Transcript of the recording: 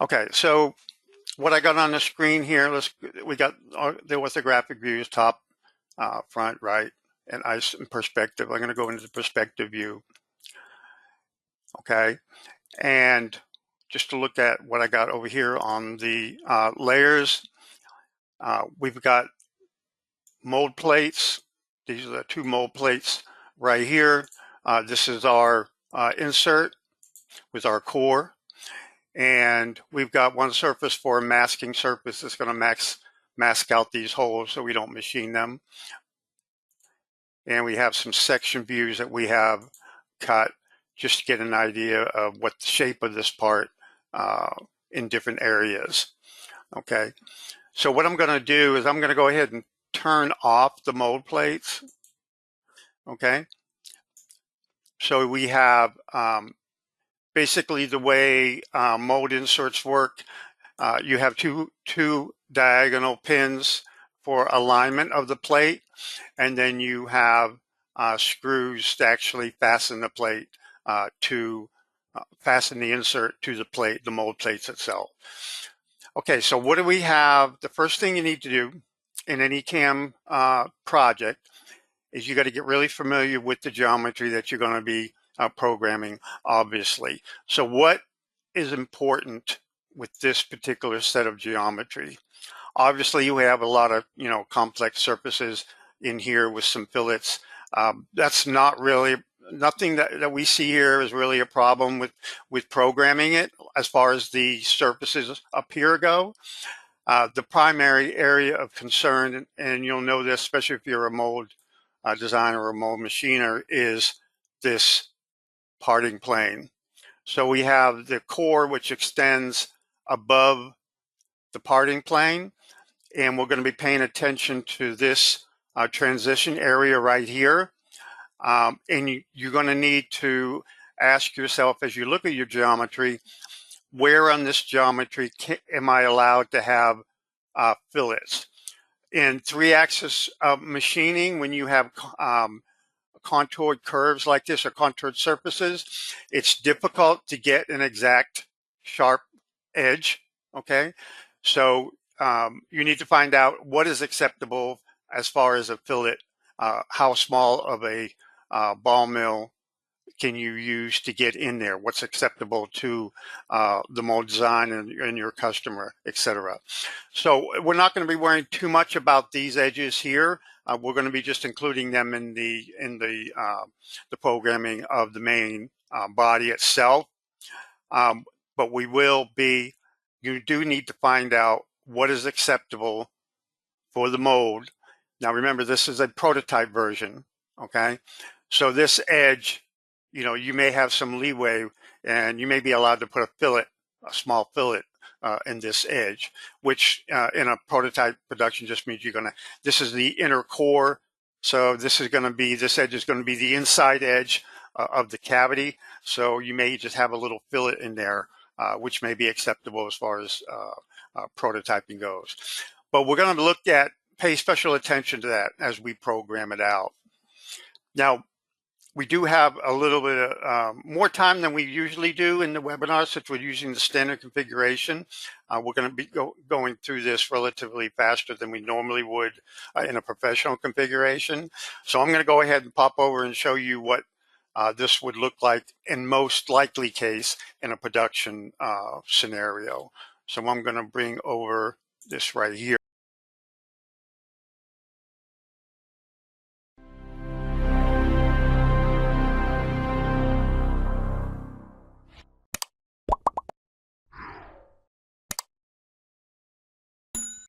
Okay, so what I got on the screen here, there was the graphic views, top, front, right, and perspective. I'm going to go into the perspective view. Okay, and just to look at what I got over here on the layers, we've got mold plates. These are the two mold plates right here. This is our insert with our core. And we've got one surface for a masking surface that's going to mask out these holes so we don't machine them. And we have some section views that we have cut just to get an idea of what the shape of this part in different areas. Okay, so what I'm going to do is I'm going to go ahead and turn off the mold plates. Okay, so we have basically the way mold inserts work. You have two diagonal pins for alignment of the plate, and then you have screws to actually fasten the plate fasten the insert to the plate, the mold plates itself. Okay, so what do we have? The first thing you need to do in any CAM project is you got to get really familiar with the geometry that you're going to be programming, obviously. So what is important with this particular set of geometry? Obviously, you have a lot of complex surfaces in here with some fillets. That's not really nothing that we see here is really a problem with programming it as far as the surfaces up here go. The primary area of concern, and you'll know this, especially if you're a mold designer or a mold machiner, is this parting plane. So we have the core, which extends above the parting plane, and we're going to be paying attention to this transition area right here. And you're going to need to ask yourself as you look at your geometry, where on this geometry am I allowed to have fillets? In 3-axis machining, when you have contoured curves like this or contoured surfaces, it's difficult to get an exact sharp edge. Okay, so you need to find out what is acceptable as far as a fillet. How small of a ball mill can you use to get in there? What's acceptable to the mold design and your customer, etc. So we're not going to be worrying too much about these edges here. We're going to be just including them in the programming of the main body itself. But we will be. You do need to find out what is acceptable for the mold. Now remember, this is a prototype version. Okay, so this edge, you may have some leeway, and you may be allowed to put a small fillet in this edge, which in a prototype production just means this is the inner core. So this edge is going to be the inside edge of the cavity. So you may just have a little fillet in there, which may be acceptable as far as prototyping goes. But we're going to pay special attention to that as we program it out. Now, we do have a little bit of more time than we usually do in the webinar, since we're using the standard configuration. We're going to be going through this relatively faster than we normally would in a professional configuration. So I'm going to go ahead and pop over and show you what this would look like in most likely case in a production scenario. So I'm going to bring over this right here.